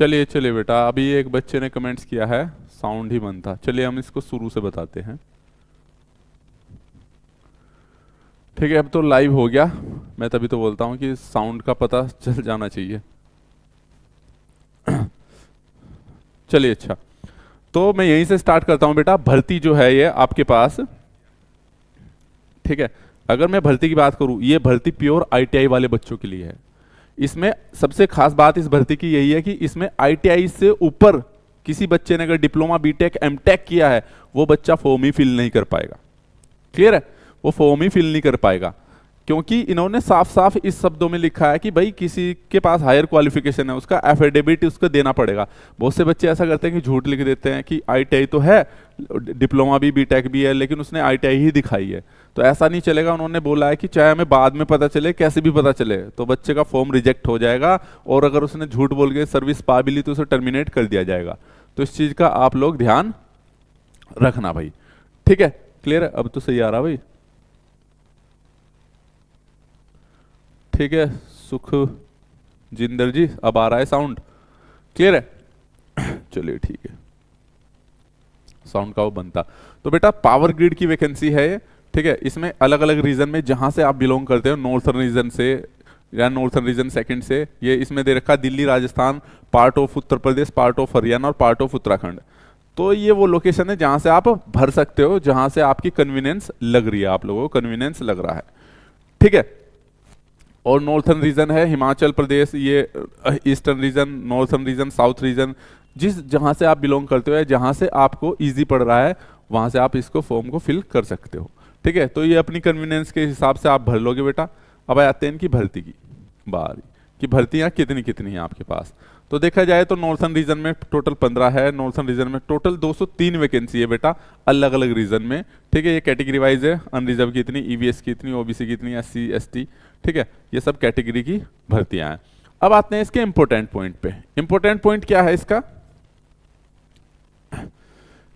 चलिए चलिए बेटा, अभी एक बच्चे ने कमेंट्स किया है साउंड ही बंद था। चलिए हम इसको शुरू से बताते हैं। ठीक है, अब तो लाइव हो गया। मैं तभी तो बोलता हूँ कि साउंड का पता चल जाना चाहिए। चलिए अच्छा, तो मैं यहीं से स्टार्ट करता हूँ बेटा। भर्ती जो है ये आपके पास, ठीक है, अगर मैं भर्ती की बात करूँ, ये भर्ती प्योर आईटीआई वाले बच्चों के लिए है। इसमें सबसे खास बात इस भर्ती की यही है कि इसमें आईटीआई से ऊपर किसी बच्चे ने अगर डिप्लोमा बीटेक एमटेक किया है, वो बच्चा फॉर्म ही फिल नहीं कर पाएगा। क्लियर है? वो फॉर्म ही फिल नहीं कर पाएगा, क्योंकि इन्होंने साफ साफ इस शब्दों में लिखा है कि भाई किसी के पास हायर क्वालिफिकेशन है उसका एफिडेविट उसको देना पड़ेगा। बहुत से बच्चे ऐसा करते हैं कि झूठ लिख देते हैं कि आईटीआई तो है, डिप्लोमा भी बीटेक भी है, लेकिन उसने आईटीआई ही दिखाई है। तो ऐसा नहीं चलेगा। उन्होंने बोला है कि चाहे हमें बाद में पता चले, कैसे भी पता चले, तो बच्चे का फॉर्म रिजेक्ट हो जाएगा, और अगर उसने झूठ बोल के सर्विस पा भी ली तो उसे टर्मिनेट कर दिया जाएगा। तो इस चीज का आप लोग ध्यान रखना भाई। ठीक है, क्लियर है? अब तो सही आ रहा भाई? ठीक है सुख जिंदर जी, अब आ रहा है साउंड? क्लियर है? चलिए ठीक है, साउंड का वो बनता। तो बेटा पावर ग्रिड की वैकेंसी है ये। ठीक है, इसमें अलग अलग रीजन में जहां से आप बिलोंग करते हो, नॉर्थर्न रीजन से या नॉर्थर्न रीजन सेकंड से, ये इसमें दे रखा Delhi, Rajasthan, part of Uttar Pradesh, part of Haryana और पार्ट ऑफ उत्तराखंड। तो ये वो लोकेशन है जहां से आप भर सकते हो, जहां से आपकी कन्वीनियंस लग रही है, आप लोगों को कन्वीनियंस लग रहा है। ठीक है, और नॉर्थर्न रीजन है हिमाचल प्रदेश, ये eastern region, northern region, south region, जिस जहां से आप बिलोंग करते हो, जहां से आपको इजी पड़ रहा है, वहां से आप इसको फॉर्म को फिल कर सकते हो। ठीक है, तो ये अपनी कन्वीनियंस के हिसाब से आप भर लोगे बेटा। अब आते हैं इनकी भर्ती की बारी, कि भर्तियां कितनी कितनी हैं आपके पास। तो देखा जाए तो नॉर्थर्न रीजन में टोटल 15 है, नॉर्थर्न रीजन में टोटल 203 वैकेंसी है बेटा, अलग अलग रीजन में। ठीक है, ये कैटेगरी वाइज है, अनरिजर्व की इतनी, ईवीएस की इतनी, ओबीसी की इतनी, एससी एसटी। ठीक है, ये सब कैटेगरी की भर्तियां हैं। अब आते हैं इसके इंपॉर्टेंट पॉइंट पे। इंपॉर्टेंट पॉइंट क्या है इसका?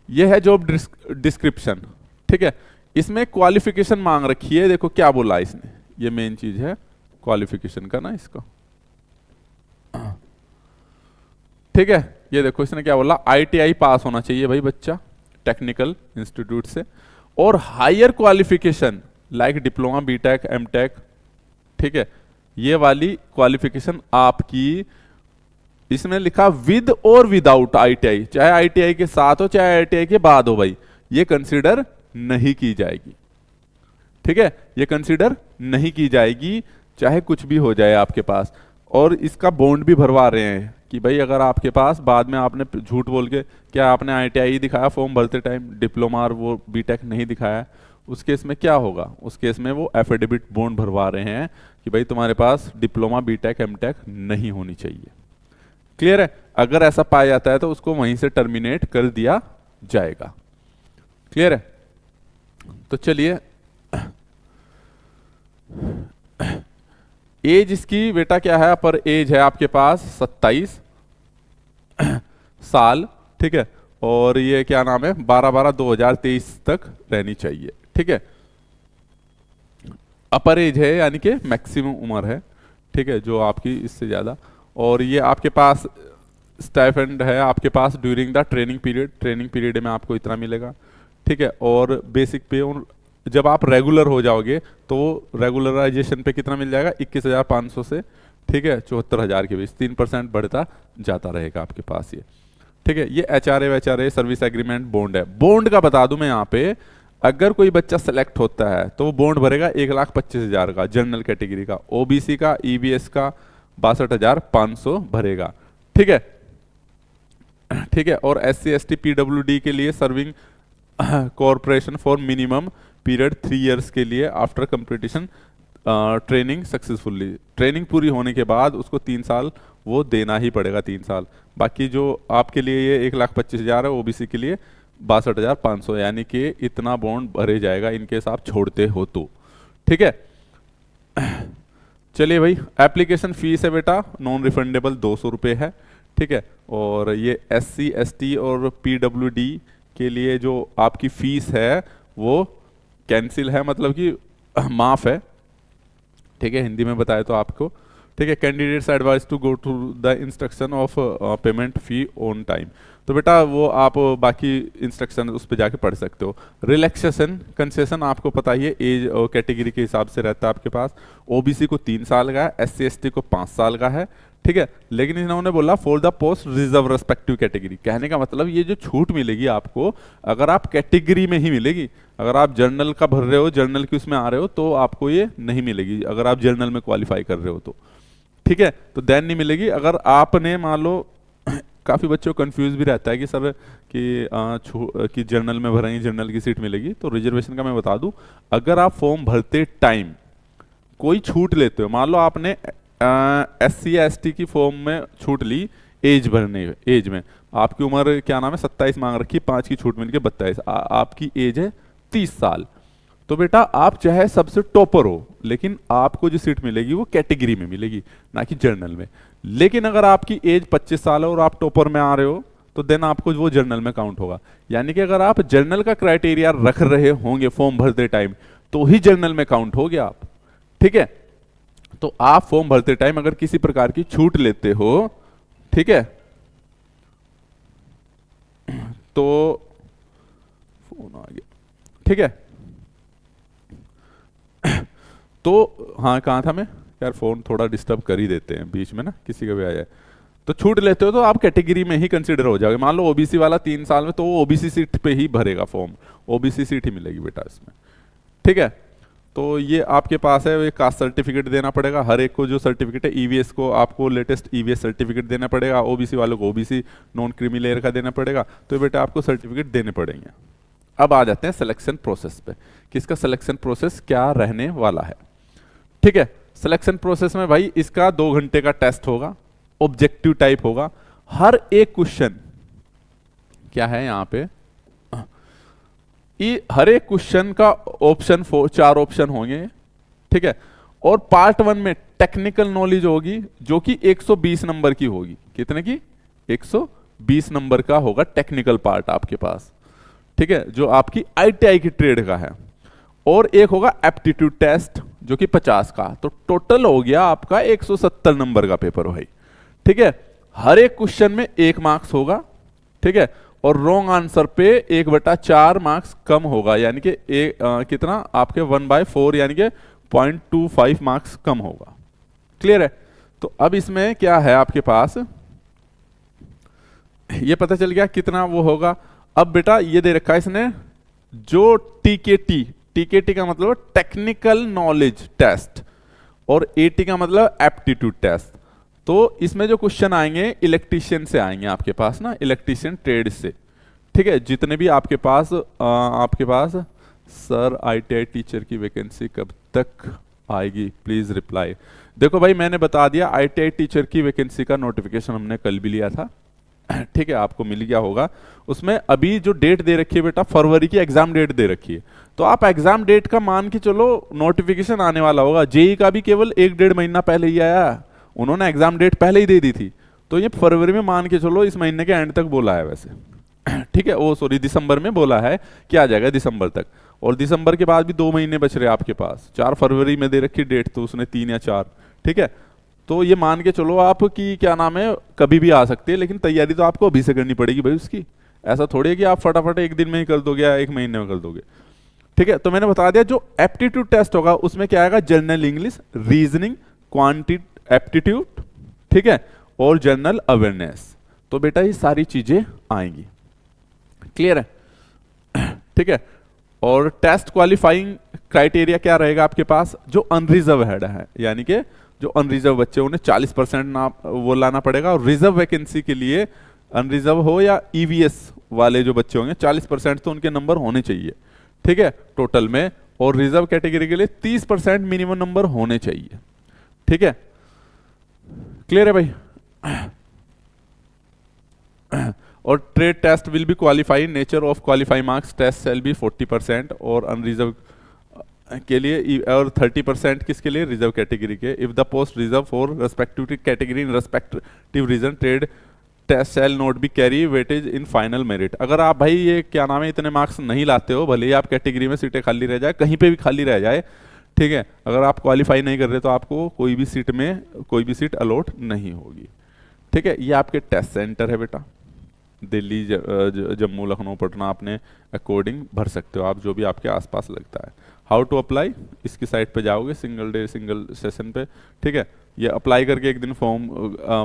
ये है जॉब डिस्क्रिप्शन। ठीक है, इसमें क्वालिफिकेशन मांग रखी है, देखो क्या बोला इसने, ये मेन चीज है क्वालिफिकेशन का ना इसको। ठीक है, ये देखो इसने क्या बोला, आईटीआई पास होना चाहिए भाई बच्चा टेक्निकल इंस्टीट्यूट से, और higher qualification like diploma BTech MTech. ठीक है, ये वाली क्वालिफिकेशन आपकी, इसमें लिखा विद और विदाउट आईटीआई, चाहे आईटीआई के साथ हो चाहे आईटीआई के बाद हो भाई, ये कंसीडर नहीं की जाएगी। ठीक है, ये कंसीडर नहीं की जाएगी, चाहे कुछ भी हो जाए आपके पास। और इसका बॉन्ड भी भरवा रहे हैं कि भाई अगर आपके पास बाद में आपने झूठ बोल के, क्या आपने आईटीआई दिखाया फॉर्म भरते टाइम, डिप्लोमा और वो बीटेक नहीं दिखाया, उस केस में क्या होगा? उस केस में वो एफिडेविट बॉन्ड भरवा रहे हैं कि भाई तुम्हारे पास डिप्लोमा बीटेक एमटेक नहीं होनी चाहिए। क्लियर है? अगर ऐसा पाया जाता है तो उसको वहीं से टर्मिनेट कर दिया जाएगा। क्लियर है? तो चलिए, एज इसकी बेटा क्या है, पर एज है आपके पास 27 साल। ठीक है, और ये क्या नाम है, 12/12/2023 तक रहनी चाहिए। ठीक है, अपर एज है यानी कि मैक्सिमम उम्र है। ठीक है, जो आपकी इससे ज्यादा। और ये आपके पास स्टाइपेंड है आपके पास during the training period, training period में आपको इतना मिलेगा। ठीक है, और बेसिक पे जब आप रेगुलर हो जाओगे तो रेगुलराइजेशन पे कितना मिल जाएगा, 21,500 से ठीक है 74,000 के बीच 3% बढ़ता जाता रहेगा आपके पास ये। ठीक है, ये एचआरए सर्विस एग्रीमेंट बॉन्ड है। बॉन्ड का बता दूं मैं यहाँ पे, अगर कोई बच्चा सेलेक्ट होता है तो वो बॉन्ड भरेगा 1,25,000 का जनरल कैटेगरी का, ओबीसी का ईबीएस का 62,500 भरेगा। ठीक है, ठीक है, और एससी एसटी पीडब्ल्यूडी के लिए serving corporation for minimum period 3 years के लिए after completion training successfully, training पूरी होने के बाद उसको 3 साल वो देना ही पड़ेगा, 3 साल। बाकी जो आपके लिए ये 1,25,000 है, ओबीसी के लिए 62,500, यानी कि इतना बॉन्ड भरे जाएगा इनकेस आप छोड़ते हो तो। ठीक है, चलिए भाई, एप्लीकेशन फीस है बेटा नॉन रिफंडेबल 200 रुपये है। ठीक है, और ये एससी एसटी और पीडब्ल्यूडी के लिए जो आपकी फीस है वो कैंसिल है, मतलब कि माफ है। ठीक है, हिंदी में बताए तो आपको। ठीक है, candidates advise to go to the instruction of payment fee on time. तो बेटा वो आप बाकी इंस्ट्रक्शन उस पर जाके पढ़ सकते हो। रिलैक्सेशन कंसेशन आपको पता ही है, एज और कैटेगरी के हिसाब से रहता है आपके पास। ओबीसी को 3 साल का है, एससी एसटी को 5 साल का है, ठीक है। लेकिन इन्होंने बोला for the post reserve respective category, कहने का मतलब ये जो छूट मिलेगी आपको, अगर आप कैटेगरी में ही मिलेगी। अगर आप जर्नल का भर रहे हो, जर्नल की उसमें आ रहे हो, तो आपको ये नहीं मिलेगी, अगर आप जर्नल में क्वालिफाई कर रहे हो तो, ठीक है। तो देन नहीं मिलेगी। अगर आपने मान लो काफ़ी बच्चों को कंफ्यूज भी रहता है कि सर कि जर्नल में भरेंगे जर्नल की सीट मिलेगी, तो रिजर्वेशन का मैं बता दूं, अगर आप फॉर्म भरते टाइम कोई छूट लेते हो, मान लो आपने एससी या एसटी की फॉर्म में छूट ली, एज भरने एज में आपकी उम्र क्या नाम है 27 मांग रखी, 5 की छूट मिलके 32, आपकी एज है 30 साल, तो बेटा आप चाहे सबसे टॉपर हो, लेकिन आपको जो सीट मिलेगी वो कैटेगरी में मिलेगी, ना कि जर्नल में। लेकिन अगर आपकी एज 25 साल है और आप टॉपर में आ रहे हो, तो देन आपको वो जर्नल में काउंट होगा। यानी कि अगर आप जर्नल का क्राइटेरिया रख रहे होंगे फॉर्म भरते टाइम, तो ही जर्नल में काउंट हो गया आप, ठीक है। तो आप फॉर्म भरते टाइम अगर किसी प्रकार की छूट लेते हो, ठीक है, तो फोन आ गया, ठीक है। तो हाँ, कहाँ था मैं यार, फोन थोड़ा डिस्टर्ब कर ही देते हैं बीच में ना, किसी का भी आ जाए। तो छूट लेते हो तो आप कैटेगरी में ही कंसीडर हो जाओगे। मान लो ओबीसी वाला 3 साल में, तो वो ओबीसी सीट पे ही भरेगा फॉर्म, ओबीसी सीट ही मिलेगी बेटा इसमें, ठीक है। तो ये आपके पास है, कास्ट सर्टिफिकेट देना पड़ेगा हर एक को, जो सर्टिफिकेट है ईवीएस को आपको लेटेस्ट ईवीएस सर्टिफिकेट देना पड़ेगा, ओबीसी वालों को ओबीसी नॉन क्रीमी लेयर का देना पड़ेगा, तो बेटा आपको सर्टिफिकेट देने पड़ेंगे। अब आ जाते हैं सिलेक्शन प्रोसेस पे, किसका सिलेक्शन प्रोसेस क्या रहने वाला है, ठीक है। सिलेक्शन प्रोसेस में भाई इसका 2 घंटे का टेस्ट होगा, ऑब्जेक्टिव टाइप होगा। हर एक क्वेश्चन क्या है यहाँ पे, हर एक क्वेश्चन का ऑप्शन 4 ऑप्शन होंगे, ठीक है। और पार्ट 1 में टेक्निकल नॉलेज होगी, जो कि 120 नंबर की होगी। कितने की? 120 नंबर का होगा टेक्निकल पार्ट आपके पास, ठीक है, जो आपकी आईटीआई की ट्रेड का है। और एक होगा एप्टीट्यूड टेस्ट, जो कि 50 का। तो टोटल हो गया आपका 170 नंबर का पेपर भाई, ठीक है। हर एक क्वेश्चन में 1 मार्क्स होगा, ठीक है। और रॉन्ग आंसर पे 1/4 मार्क्स कम होगा, यानी कि कितना आपके 1/4 यानी कि 0.25 मार्क्स कम होगा। क्लियर है? तो अब इसमें क्या है आपके पास, ये पता चल गया कितना वो होगा। अब बेटा ये दे रखा है इसने, जो टीकेटी का मतलब टेक्निकल नॉलेज टेस्ट, और एटी का मतलब एप्टीट्यूड टेस्ट। तो इसमें जो क्वेश्चन आएंगे इलेक्ट्रीशियन से आएंगे आपके पास ना, इलेक्ट्रीशियन ट्रेड से, ठीक है। जितने भी आपके पास सर आईटीआई टीचर की वैकेंसी कब तक आएगी, प्लीज रिप्लाई। देखो भाई मैंने बता दिया, आईटीआई टीचर की वैकेंसी का नोटिफिकेशन हमने कल भी लिया था, ठीक है, आपको मिल गया होगा। उसमें अभी जो डेट दे रखी है बेटा, फरवरी की एग्जाम डेट दे रखी है। तो आप एग्जाम डेट का मान के चलो, नोटिफिकेशन आने वाला होगा। जेई का भी केवल 1-1.5 महीना पहले ही आया, उन्होंने एग्जाम डेट पहले ही दे दी थी। तो ये फरवरी में मान के चलो, इस महीने के एंड तक बोला है वैसे, ठीक है। वो सॉरी दिसंबर में बोला है कि आ जाएगा दिसंबर तक, और दिसंबर के बाद भी 2 महीने बच रहे आपके पास। 4 फरवरी में दे रखी डेट, तो उसने 3 या 4, ठीक है। तो ये मान के चलो आप कि क्या नाम है, कभी भी आ सकते हैं, लेकिन तैयारी तो आपको अभी से करनी पड़ेगी भाई उसकी। ऐसा थोड़ी है कि आप फटाफट 1 दिन में ही कर दोगे या 1 महीने में कर दोगे, ठीक है। तो मैंने बता दिया जो एप्टीट्यूड टेस्ट होगा उसमें क्या आएगा, general English, reasoning, quantity aptitude, ठीक है, और जनरल अवेयरनेस। तो बेटा ये सारी चीजें आएंगी। क्लियर है? ठीक है। और टेस्ट क्वालिफाइंग क्राइटेरिया क्या रहेगा आपके पास, जो अनरिजर्व है, यानी कि जो अनरिजर्व बच्चे उन्हें 40% ना वो लाना पड़ेगा। और रिजर्व वैकेंसी के लिए अनरिजर्व हो या ईवीएस वाले जो बच्चे होंगे 40% तो उनके नंबर होने चाहिए, ठीक है, टोटल में। और रिजर्व कैटेगरी के लिए 30% मिनिमम नंबर होने चाहिए, ठीक है। क्लियर है भाई? और trade test will be qualified, nature of qualifying marks test shall be 40%, और अनरिजर्व के लिए, और 30% किसके लिए, रिजर्व कैटेगरी के। If the post reserve for respective category in respective region trade test shall not be carry weightage in final merit. अगर आप भाई ये क्या नाम है इतने मार्क्स नहीं लाते हो, भले ही आप कैटेगरी में सीटें खाली रह जाए, कहीं पे भी खाली रह जाए, ठीक है, अगर आप क्वालिफाई नहीं कर रहे तो आपको कोई भी सीट में कोई भी सीट अलॉट नहीं होगी। ठीक है, ये आपके टेस्ट सेंटर है बेटा, दिल्ली, जम्मू, लखनऊ, पटना, अपने अकॉर्डिंग भर सकते हो आप, जो भी आपके आसपास लगता है। हाउ टू अप्लाई, इसकी साइट पे जाओगे, सिंगल डे सिंगल सेशन पे। ठीक है, ये अप्लाई करके एक दिन फॉर्म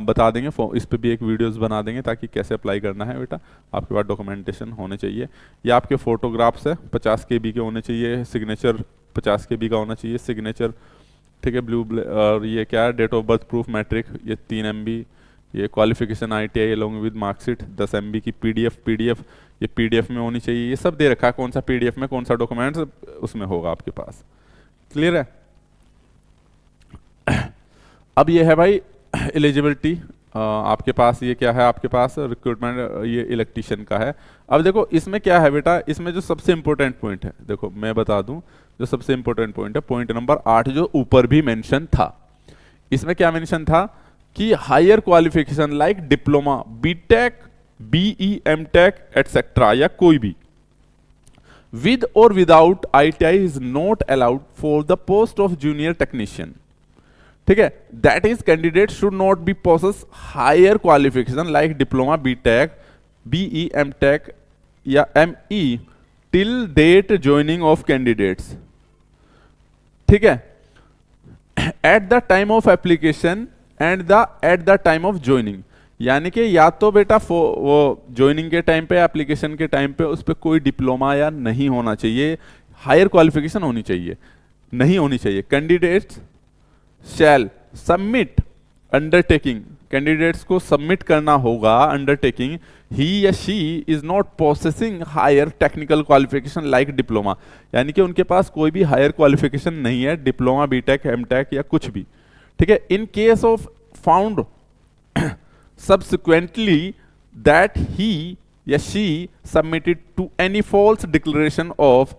बता देंगे, फॉर्म इस पे भी एक वीडियोस बना देंगे ताकि कैसे अप्लाई करना है बेटा। आपके पास डॉक्यूमेंटेशन होने चाहिए, ये आपके फोटोग्राफ्स है 50 KB के होने चाहिए, सिग्नेचर 50 KB का होना चाहिए सिग्नेचर। ठीक है, और ये क्या है, date of birth proof, matric, ये 3 MB, ये qualification ITI along with marksheet 10 MB की PDF ये PDF में होनी चाहिए। ये सब दे रखा है, कौन सा PDF में कौन सा डॉक्यूमेंट्स उसमें होगा आपके पास। क्लियर है? अब ये है भाई एलिजिबिलिटी, आपके पास ये क्या है, आपके पास रिक्रूटमेंट, ये इलेक्ट्रीशियन का है। अब देखो इसमें क्या है बेटा, इसमें जो सबसे इंपॉर्टेंट पॉइंट है, देखो मैं बता दूं, जो सबसे इंपॉर्टेंट पॉइंट है, पॉइंट नंबर 8 जो ऊपर भी मेंशन था, इसमें क्या मेंशन था कि higher qualification like diploma, BTech, BE, MTech etcetera, या कोई भी विद और without ITI is not allowed for the post of junior technician. ठीक है, that is candidate should not be possess higher qualification like diploma, BTech, BE, MTech या ME till date joining of candidates. ठीक है, at the time of application and at the time of joining, यानी कि या तो बेटा वो joining के टाइम पे, एप्लीकेशन के टाइम पे उस पर कोई डिप्लोमा या नहीं होना चाहिए, हायर क्वालिफिकेशन होनी चाहिए, नहीं होनी चाहिए। Candidates shall submit undertaking, candidates को सबमिट करना होगा अंडरटेकिंग, ही या she is not possessing higher technical qualification like diploma, यानी कि उनके पास कोई भी हायर क्वालिफिकेशन नहीं है, डिप्लोमा, बीटेक, एमटेक या कुछ भी। ठीक है, in case of found subsequently that he या she submitted to any false declaration of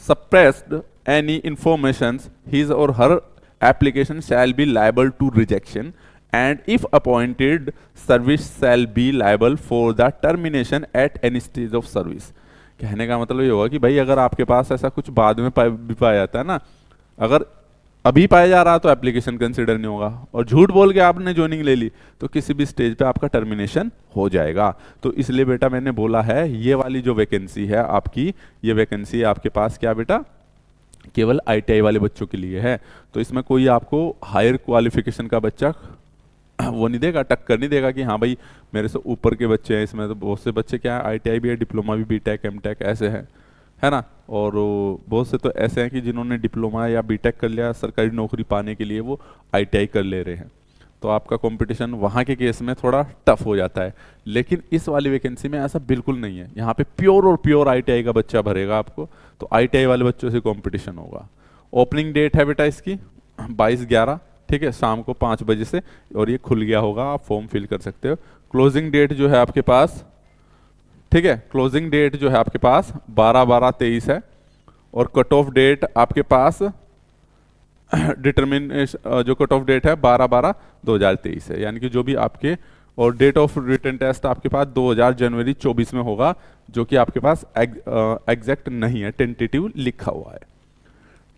suppressed any information, his or her application shall be liable to rejection, and if appointed service shall be liable for the termination at any stage of service। कहने का मतलब ये होगा कि भाई अगर आपके पास ऐसा कुछ बाद में भी पाया जाता है ना, अगर अभी पाया जा रहा तो एप्लीकेशन कंसिडर नहीं होगा, और झूठ बोल के आपने ज्वाइनिंग ले ली तो किसी भी स्टेज पे आपका टर्मिनेशन हो जाएगा। तो इसलिए बेटा मैंने बोला है ये वाली जो वैकेंसी है आपकी, ये वैकेंसी आपके पास क्या बेटा, केवल ITI वाले बच्चों के लिए है। तो इसमें कोई आपको हायर क्वालिफिकेशन का बच्चा वो नहीं देगा, टक्कर नहीं देगा कि हाँ भाई मेरे से ऊपर के बच्चे हैं। इसमें तो बहुत से बच्चे क्या है, ITI भी है, डिप्लोमा भी, बीटेक, एमटेक ऐसे है ना, और बहुत से तो ऐसे हैं कि जिन्होंने डिप्लोमा या बीटेक कर लिया, सरकारी नौकरी पाने के लिए वो ITI कर ले रहे हैं। तो आपका कंपटीशन वहाँ के केस में थोड़ा टफ हो जाता है, लेकिन इस वाली वैकेंसी में ऐसा बिल्कुल नहीं है। यहाँ पे प्योर और प्योर ITI का बच्चा भरेगा आपको, तो ITI वाले बच्चों से कंपटीशन होगा। ओपनिंग डेट है बेटा इसकी 22/11, ठीक है, शाम को 5 बजे से, और ये खुल गया होगा, आप फॉर्म फिल कर सकते हो। क्लोजिंग डेट जो है आपके पास, ठीक है, क्लोजिंग डेट जो है आपके पास 12/12/23 है, और कट ऑफ डेट आपके पास डिटरमिनेशन जो कट ऑफ डेट है 12/12/2023 है, यानी कि जो भी आपके, और डेट ऑफ रिटन टेस्ट आपके पास 2000 जनवरी 24 में होगा, जो कि आपके पास एग्जैक्ट नहीं है, टेंटेटिव लिखा हुआ है।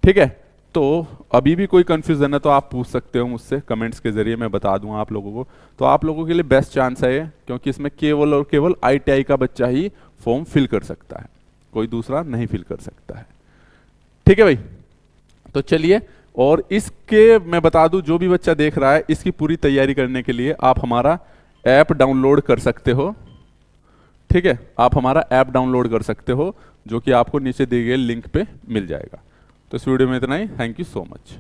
ठीक है, तो अभी भी कोई कंफ्यूजन है तो आप पूछ सकते हो मुझसे कमेंट्स के जरिए, मैं बता दूंगा आप लोगों को। तो आप लोगों के लिए बेस्ट चांस है ये, क्योंकि इसमें केवल और केवल ITI का बच्चा ही फॉर्म फिल कर सकता है, कोई दूसरा नहीं फिल कर सकता है। ठीक है भाई, तो चलिए, और इसके मैं बता दूं, जो भी बच्चा देख रहा है, इसकी पूरी तैयारी करने के लिए आप हमारा ऐप डाउनलोड कर सकते हो। ठीक है, आप हमारा ऐप डाउनलोड कर सकते हो, जो कि आपको नीचे दिए गए लिंक पे मिल जाएगा। तो इस वीडियो में इतना ही, थैंक यू सो मच।